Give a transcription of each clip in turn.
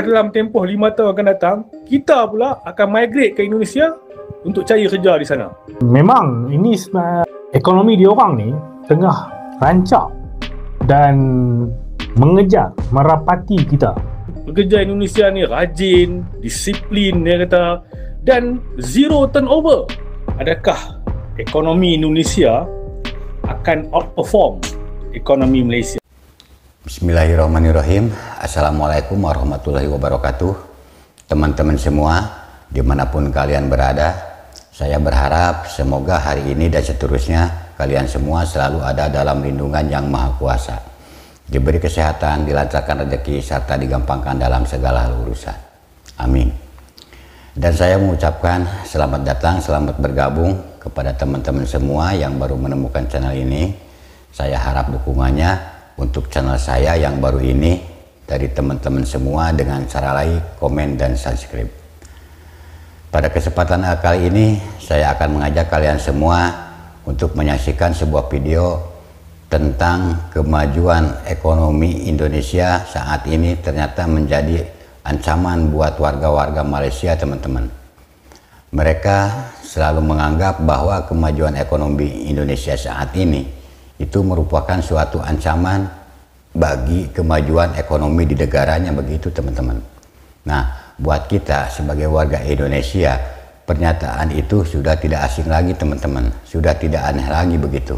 Dalam tempoh 5 tahun akan datang, kita pula akan migrate ke Indonesia untuk cari kerja di sana. Memang ini ekonomi diorang ni tengah rancak dan mengejar merapati kita. Pekerja Indonesia ni rajin, disiplin dia kata, dan zero turnover. Adakah ekonomi Indonesia akan outperform ekonomi Malaysia? Bismillahirrahmanirrahim. Assalamualaikum warahmatullahi wabarakatuh. Teman-teman semua, dimanapun kalian berada, saya berharap semoga hari ini dan seterusnya kalian semua selalu ada dalam lindungan yang maha kuasa, diberi kesehatan, dilancarkan rezeki, serta digampangkan dalam segala hal urusan. Amin. Dan saya mengucapkan selamat datang, selamat bergabung kepada teman-teman semua yang baru menemukan channel ini. Saya harap dukungannya untuk channel saya yang baru ini dari teman-teman semua dengan cara like, komen, dan subscribe. Pada kesempatan kali ini saya akan mengajak kalian semua untuk menyaksikan sebuah video tentang kemajuan ekonomi Indonesia saat ini ternyata menjadi ancaman buat warga-warga Malaysia, teman-teman. Mereka selalu menganggap bahwa kemajuan ekonomi Indonesia saat ini itu merupakan suatu ancaman bagi kemajuan ekonomi di negaranya, begitu teman-teman. Nah, buat kita sebagai warga Indonesia, pernyataan itu sudah tidak asing lagi, teman-teman. Sudah tidak aneh lagi begitu.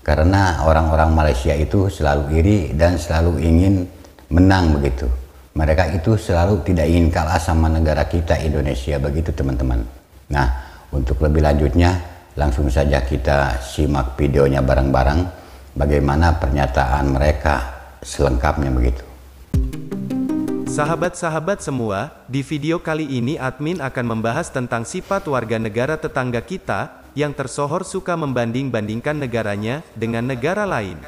Karena orang-orang Malaysia itu selalu iri dan selalu ingin menang begitu. Mereka itu selalu tidak ingin kalah sama negara kita Indonesia, begitu teman-teman. Nah, untuk lebih lanjutnya langsung saja kita simak videonya bareng-bareng bagaimana pernyataan mereka selengkapnya begitu. Sahabat-sahabat semua, di video kali ini admin akan membahas tentang sifat warga negara tetangga kita yang tersohor suka membanding-bandingkan negaranya dengan negara lain.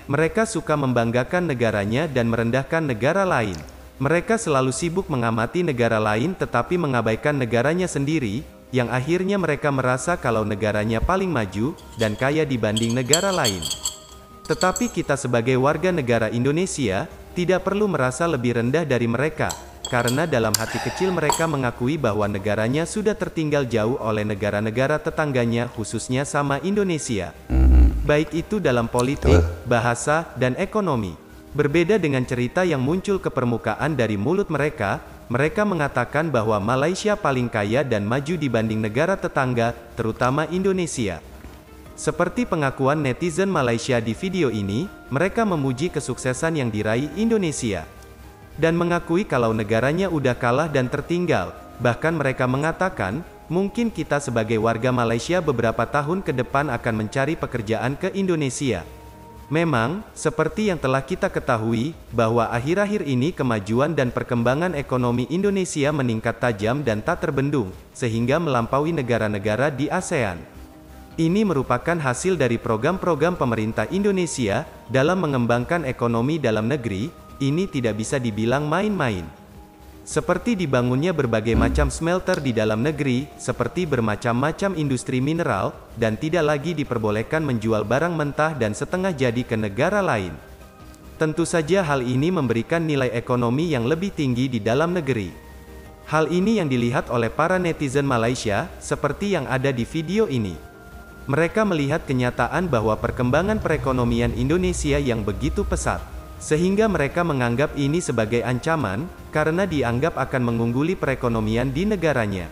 Mereka suka membanggakan negaranya dan merendahkan negara lain. Mereka selalu sibuk mengamati negara lain tetapi mengabaikan negaranya sendiri, yang akhirnya mereka merasa kalau negaranya paling maju dan kaya dibanding negara lain. Tetapi kita sebagai warga negara Indonesia tidak perlu merasa lebih rendah dari mereka, karena dalam hati kecil mereka mengakui bahwa negaranya sudah tertinggal jauh oleh negara-negara tetangganya, khususnya sama Indonesia. Baik itu dalam politik, bahasa, dan ekonomi. Berbeda dengan cerita yang muncul ke permukaan dari mulut mereka, mereka mengatakan bahwa Malaysia paling kaya dan maju dibanding negara tetangga, terutama Indonesia. Seperti pengakuan netizen Malaysia di video ini, mereka memuji kesuksesan yang diraih Indonesia dan mengakui kalau negaranya udah kalah dan tertinggal. Bahkan mereka mengatakan, mungkin kita sebagai warga Malaysia beberapa tahun ke depan akan mencari pekerjaan ke Indonesia. Memang, seperti yang telah kita ketahui, bahwa akhir-akhir ini kemajuan dan perkembangan ekonomi Indonesia meningkat tajam dan tak terbendung, sehingga melampaui negara-negara di ASEAN. Ini merupakan hasil dari program-program pemerintah Indonesia dalam mengembangkan ekonomi dalam negeri. Ini tidak bisa dibilang main-main. Seperti dibangunnya berbagai macam smelter di dalam negeri, seperti bermacam-macam industri mineral, dan tidak lagi diperbolehkan menjual barang mentah dan setengah jadi ke negara lain. Tentu saja hal ini memberikan nilai ekonomi yang lebih tinggi di dalam negeri. Hal ini yang dilihat oleh para netizen Malaysia, seperti yang ada di video ini. Mereka melihat kenyataan bahwa perkembangan perekonomian Indonesia yang begitu pesat, sehingga mereka menganggap ini sebagai ancaman, karena dianggap akan mengungguli perekonomian di negaranya.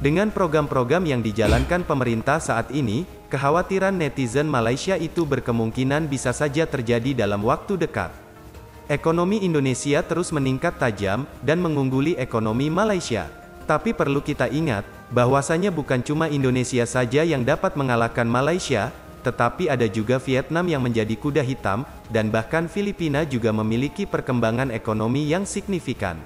Dengan program-program yang dijalankan pemerintah saat ini, kekhawatiran netizen Malaysia itu berkemungkinan bisa saja terjadi dalam waktu dekat. Ekonomi Indonesia terus meningkat tajam, dan mengungguli ekonomi Malaysia. Tapi perlu kita ingat, bahwasanya bukan cuma Indonesia saja yang dapat mengalahkan Malaysia, tetapi ada juga Vietnam yang menjadi kuda hitam, dan bahkan Filipina juga memiliki perkembangan ekonomi yang signifikan.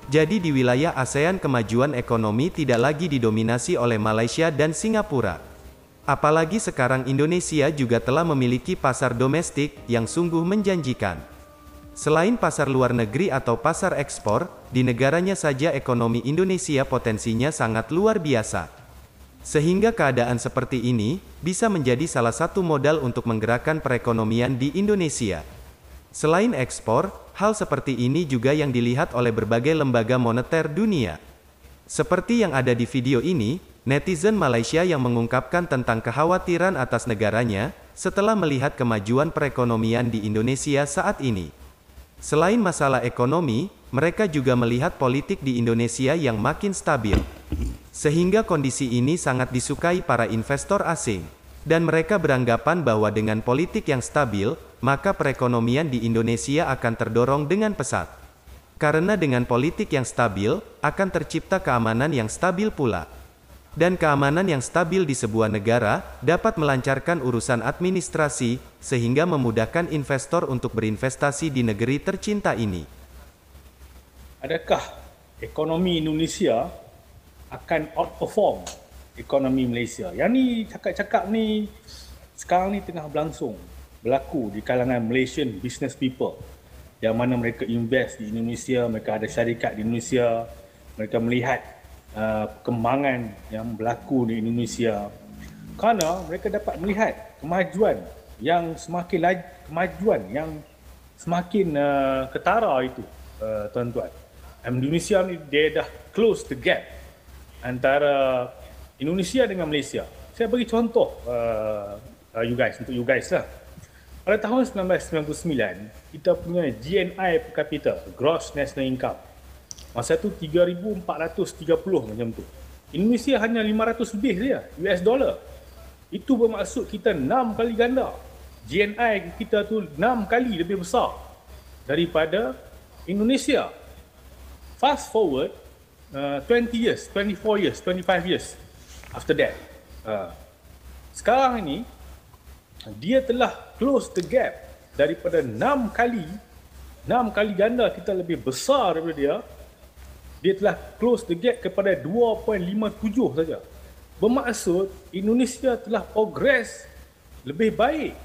Jadi di wilayah ASEAN kemajuan ekonomi tidak lagi didominasi oleh Malaysia dan Singapura. Apalagi sekarang Indonesia juga telah memiliki pasar domestik yang sungguh menjanjikan. Selain pasar luar negeri atau pasar ekspor, di negaranya saja ekonomi Indonesia potensinya sangat luar biasa. Sehingga keadaan seperti ini bisa menjadi salah satu modal untuk menggerakkan perekonomian di Indonesia. Selain ekspor, hal seperti ini juga yang dilihat oleh berbagai lembaga moneter dunia. Seperti yang ada di video ini, netizen Malaysia yang mengungkapkan tentang kekhawatiran atas negaranya, setelah melihat kemajuan perekonomian di Indonesia saat ini. Selain masalah ekonomi, mereka juga melihat politik di Indonesia yang makin stabil. Sehingga kondisi ini sangat disukai para investor asing. Dan mereka beranggapan bahwa dengan politik yang stabil, maka perekonomian di Indonesia akan terdorong dengan pesat. Karena dengan politik yang stabil, akan tercipta keamanan yang stabil pula. Dan keamanan yang stabil di sebuah negara, dapat melancarkan urusan administrasi, sehingga memudahkan investor untuk berinvestasi di negeri tercinta ini. Adakah ekonomi Indonesia akan outperform ekonomi Malaysia? Yang ni cakap-cakap ni sekarang ni tengah berlaku di kalangan Malaysian business people, yang mana mereka invest di Indonesia, mereka ada syarikat di Indonesia, mereka melihat perkembangan yang berlaku di Indonesia, kerana mereka dapat melihat kemajuan yang semakin ketara itu, tuan-tuan. Indonesia ni dia dah close the gap antara Indonesia dengan Malaysia. Saya bagi contoh untuk you guys lah. Pada tahun 1999, kita punya GNI per capita, Gross National Income, masa tu 3,430 macam tu. Indonesia hanya 500 lebih saja US dollar. Itu bermaksud kita 6 kali ganda. GNI kita tu 6 kali lebih besar daripada Indonesia. Fast forward 20 years, 24 years, 25 years after that, sekarang ini dia telah close the gap daripada 6 kali ganda kita lebih besar daripada dia. Dia telah close the gap kepada 2.57 saja. Bermaksud Indonesia telah progress lebih baik,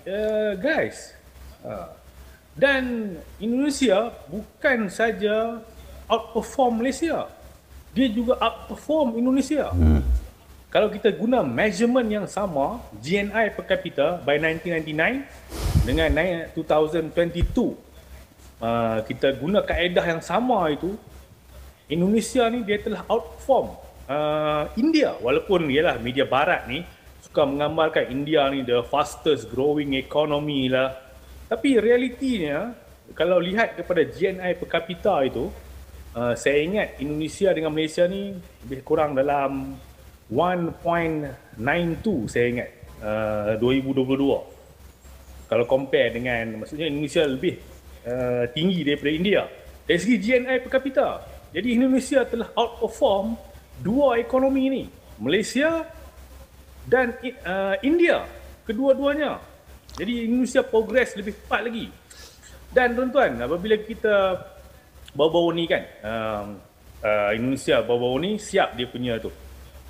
guys. Dan Indonesia bukan saja outperform Malaysia, dia juga outperform Indonesia. Kalau kita guna measurement yang sama, GNI per capita by 1999 dengan 2022, kita guna kaedah yang sama itu, Indonesia ni dia telah outperform India. Walaupun ialah media barat ni suka menggambarkan India ni the fastest growing economy lah, tapi realitinya kalau lihat kepada GNI per capita itu, saya ingat Indonesia dengan Malaysia ni lebih kurang dalam 1.92, saya ingat 2022. Kalau compare dengan, maksudnya Indonesia lebih tinggi daripada India dari segi GNI per capita. Jadi Indonesia telah outperform dua ekonomi ini, Malaysia dan India, kedua-duanya. Jadi Indonesia progress lebih cepat lagi. Dan tuan-tuan, apabila kita baru-baru ni kan, Indonesia baru-baru ni siap dia punya tu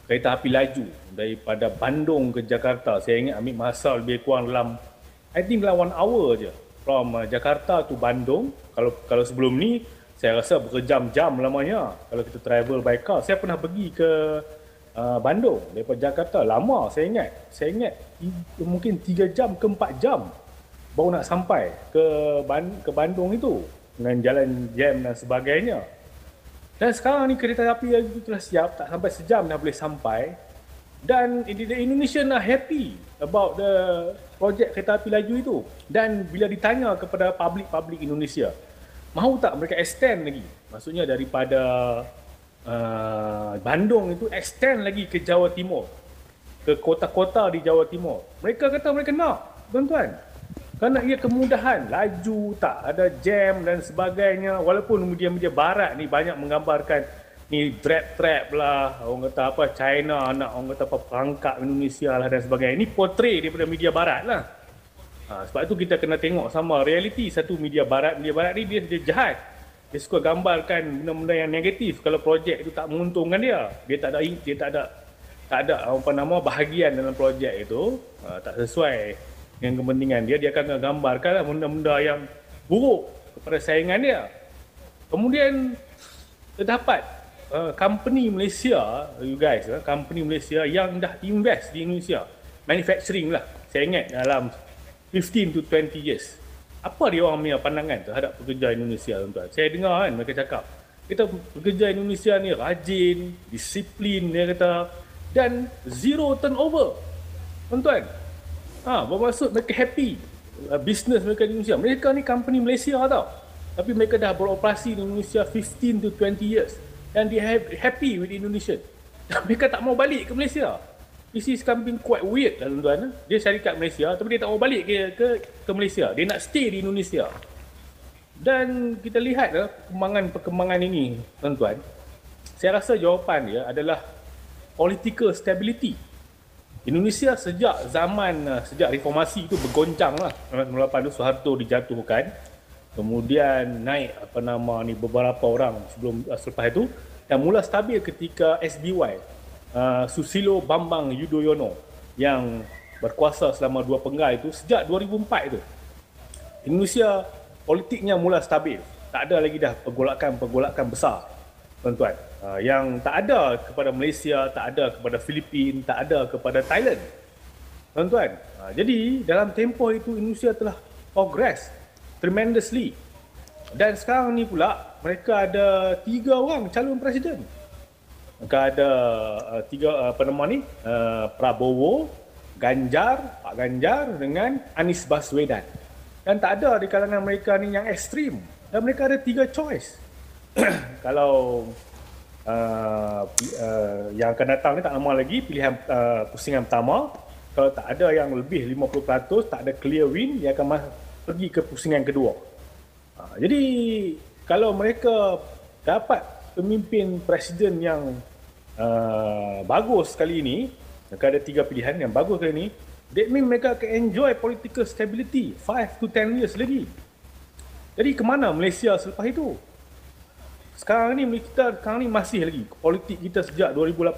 kereta api laju daripada Bandung ke Jakarta. Saya ingat ambil masa lebih kurang dalam, I think dalam 1 hour je from Jakarta to Bandung. Kalau sebelum ni saya rasa berjam-jam lamanya kalau kita travel by car. Saya pernah pergi ke Bandung daripada Jakarta, lama saya ingat mungkin 3 jam ke 4 jam baru nak sampai ke Bandung itu, dengan jalan jam dan sebagainya. Dan sekarang ni kereta api itu telah siap, tak sampai sejam dah boleh sampai. Dan Indonesia nak happy about the projek kereta api laju itu. Dan bila ditanya kepada public Indonesia, mahu tak mereka extend lagi, maksudnya daripada Bandung itu extend lagi ke Jawa Timur, ke kota-kota di Jawa Timur, mereka kata mereka nak, tuan-tuan. Kerana ia kemudahan, laju, tak ada jam dan sebagainya. Walaupun media-media barat ni banyak menggambarkan ni trap lah, orang kata apa China nak, orang kata apa perangkap Indonesia lah dan sebagainya. Ini portray daripada media barat lah. Sebab itu kita kena tengok sama realiti. Satu media barat ni dia jahat. Dia suka gambarkan benda-benda yang negatif. Kalau projek itu tak menguntungkan dia tak ada apa nama bahagian dalam projek itu, tak sesuai dengan kepentingan dia akan gambarkan benda-benda yang buruk kepada saingan dia. Kemudian terdapat company Malaysia, you guys, company Malaysia yang dah invest di Indonesia, manufacturing lah, saya ingat dalam 15 to 20 years. apa dia orang punya pandangan terhadap pekerja Indonesia, tuan-tuan? Saya dengar kan mereka cakap, kita pekerja Indonesia ni rajin, disiplin, dia kata, dan zero turnover, tuan-tuan. Bermaksud mereka happy, bisnes mereka di Indonesia. Mereka ni company Malaysia tau, tapi mereka dah beroperasi di Indonesia 15 to 20 years, and they happy with Indonesia. Mereka tak mau balik ke Malaysia. This is something quite weird, tuan-tuan. Dia syarikat Malaysia, tapi dia tak mau balik ke Malaysia. Dia nak stay di Indonesia. Dan kita lihat perkembangan ini, tuan-tuan. Saya rasa jawapan dia adalah political stability. Indonesia sejak reformasi itu bergoncang lah. 1998 tu Soeharto dijatuhkan. Kemudian naik beberapa orang selepas itu, dan mula stabil ketika SBY, Susilo Bambang Yudhoyono, yang berkuasa selama 2 penggal itu sejak 2004 itu. Indonesia politiknya mula stabil. Tak ada lagi dah pergolakan besar, tuan-tuan. Yang tak ada kepada Malaysia, tak ada kepada Filipina, tak ada kepada Thailand, tuan-tuan. Jadi dalam tempoh itu Indonesia telah progress tremendously. Dan sekarang ni pula mereka ada 3 orang calon presiden. Mereka ada Prabowo, Pak Ganjar dengan Anies Baswedan. Dan tak ada di kalangan mereka ni yang ekstrim. Dan mereka ada 3 choice. Kalau yang akan datang ni tak lama lagi, pilihan pusingan pertama, kalau tak ada yang lebih 50%, tak ada clear win, dia akan pergi ke pusingan kedua. Jadi kalau mereka dapat pemimpin presiden yang bagus kali ini, mereka ada 3 pilihan yang bagus kali ini, that means mereka akan enjoy political stability 5 to 10 years lagi. Jadi ke mana Malaysia selepas itu? Sekarang ni masih lagi politik kita sejak 2018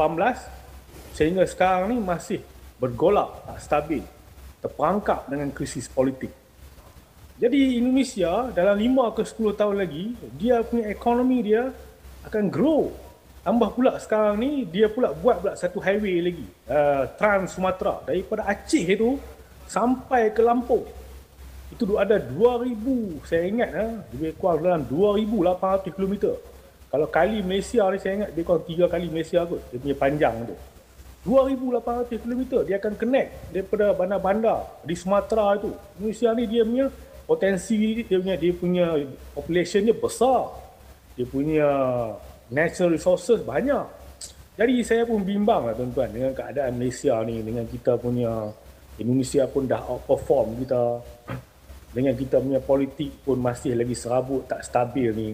sehingga sekarang ni masih bergolak, tak stabil, terperangkap dengan krisis politik. Jadi Indonesia dalam 5 ke 10 tahun lagi, dia punya ekonomi dia akan grow. Tambah pula sekarang ni, dia pula buat satu highway lagi, Trans Sumatera, daripada Aceh itu sampai ke Lampung. Itu ada 2,000, saya ingat, lebih kurang dalam 2,800 km. Kalau kali Malaysia ni, saya ingat dia kurang 3 kali Malaysia kot, dia punya panjang tu. 2,800 km, dia akan connect daripada bandar-bandar di Sumatera itu. Indonesia ni dia punya potensi, dia punya population dia besar. Dia punya natural resources banyak. Jadi saya pun bimbang lah, tuan-tuan, dengan keadaan Malaysia ni, dengan kita punya Indonesia pun dah outperform kita, dengan kita punya politik pun masih lagi serabut, tak stabil ni.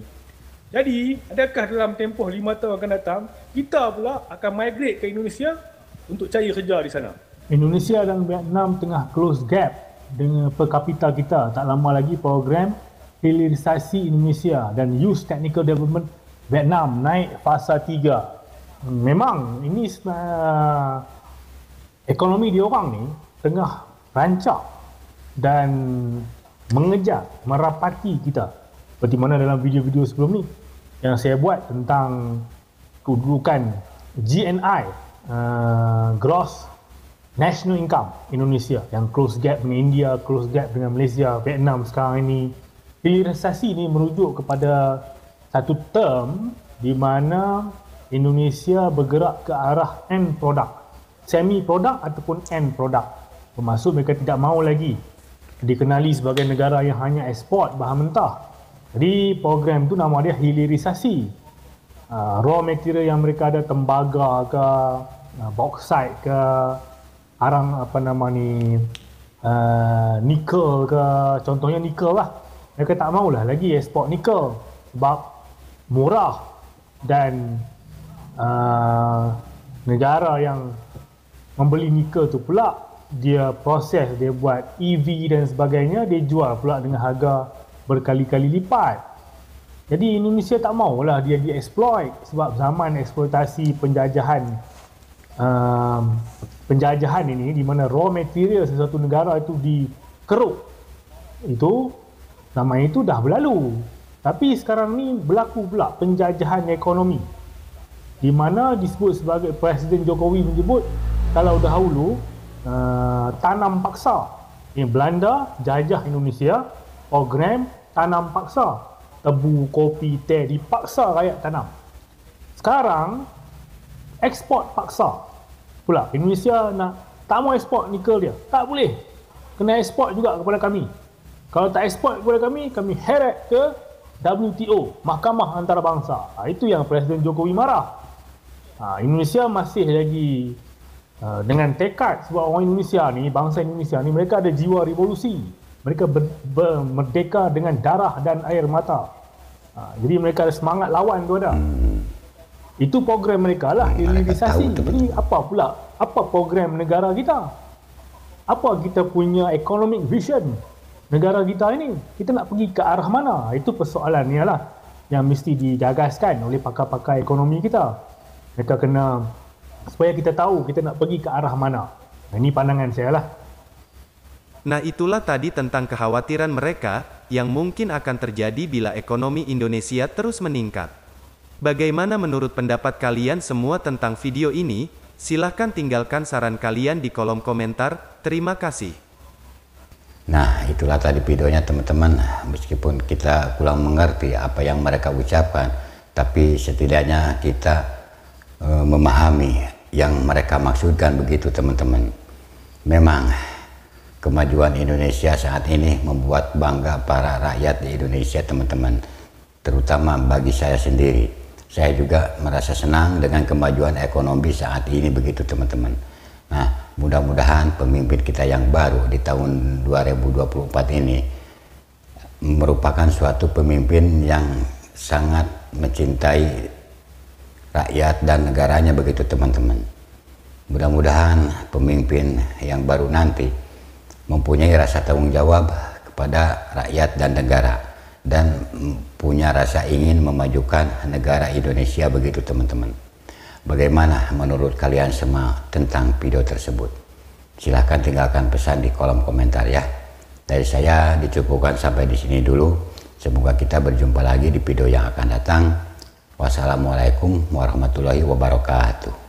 Jadi adakah dalam tempoh 5 tahun akan datang, kita pula akan migrate ke Indonesia untuk cari kerja di sana? Indonesia dan Vietnam tengah close gap dengan per kapita kita. Tak lama lagi program hilirisasi Indonesia dan Youth Technical Development Vietnam naik fasa 3. Memang ini ekonomi diorang ni tengah rancak dan mengejar, merapati kita. Seperti mana dalam video-video sebelum ni yang saya buat tentang kedudukan GNI, Gross National Income Indonesia, yang close gap dengan India, close gap dengan Malaysia, Vietnam sekarang ini. Hilirisasi ini merujuk kepada satu term di mana Indonesia bergerak ke arah end product, semi product ataupun end product. Bermaksud mereka tidak mahu lagi dikenali sebagai negara yang hanya ekspor bahan mentah. Jadi program tu nama dia hilirisasi. Raw material yang mereka ada, tembaga ke, bauxite ke, nikel ke, contohnya nikel lah. Mereka tak maulah lagi ekspor nikel sebab murah, dan negara yang membeli nikel tu pula dia proses, dia buat EV dan sebagainya, dia jual pula dengan harga berkali-kali lipat. Jadi Indonesia tak maulah dia dieksploit sebab zaman eksploitasi penjajahan ini, di mana raw material sesuatu negara itu dikeruk, itu zaman itu dah berlalu. Tapi sekarang ni berlaku pula penjajahan ekonomi, di mana disebut sebagai Presiden Jokowi menyebut kalau dahulu tanam paksa, Belanda jajah Indonesia, program tanam paksa. Tebu, kopi, teh dipaksa rakyat tanam. Sekarang ekspor paksa pula. Indonesia tak mau ekspor nikel dia. Tak boleh. Kena ekspor juga kepada kami. Kalau tak ekspor kepada kami heret ke WTO, Mahkamah Antarabangsa. Itu yang Presiden Jokowi marah. Indonesia masih lagi dengan tekad, sebab orang Indonesia ni, bangsa Indonesia ni, mereka ada jiwa revolusi. Mereka merdeka dengan darah dan air mata. Jadi mereka ada semangat lawan tu ada. Itu program mereka lah, hilirisasi. Jadi apa program negara kita? Apa kita punya economic vision negara kita ini? Kita nak pergi ke arah mana? Itu persoalan ni lah yang mesti digagaskan oleh pakar-pakar ekonomi kita. Mereka kena, supaya kita tahu kita nak pergi ke arah mana. Ini pandangan saya lah. Nah, itulah tadi tentang kekhawatiran mereka yang mungkin akan terjadi bila ekonomi Indonesia terus meningkat. Bagaimana menurut pendapat kalian semua tentang video ini? Silahkan tinggalkan saran kalian di kolom komentar. Terima kasih. Nah, itulah tadi videonya teman-teman. Meskipun kita kurang mengerti apa yang mereka ucapkan, tapi setidaknya kita memahami yang mereka maksudkan begitu teman-teman. Memang kemajuan Indonesia saat ini membuat bangga para rakyat di Indonesia teman-teman, terutama bagi saya sendiri. Saya juga merasa senang dengan kemajuan ekonomi saat ini begitu teman-teman. Nah, mudah-mudahan pemimpin kita yang baru di tahun 2024 ini merupakan suatu pemimpin yang sangat mencintai rakyat dan negaranya begitu teman-teman. Mudah-mudahan pemimpin yang baru nanti mempunyai rasa tanggung jawab kepada rakyat dan negara, dan punya rasa ingin memajukan negara Indonesia begitu teman-teman. Bagaimana menurut kalian semua tentang video tersebut? Silahkan tinggalkan pesan di kolom komentar ya. Dari saya dicukupkan sampai di sini dulu. Semoga kita berjumpa lagi di video yang akan datang. Wassalamualaikum warahmatullahi wabarakatuh.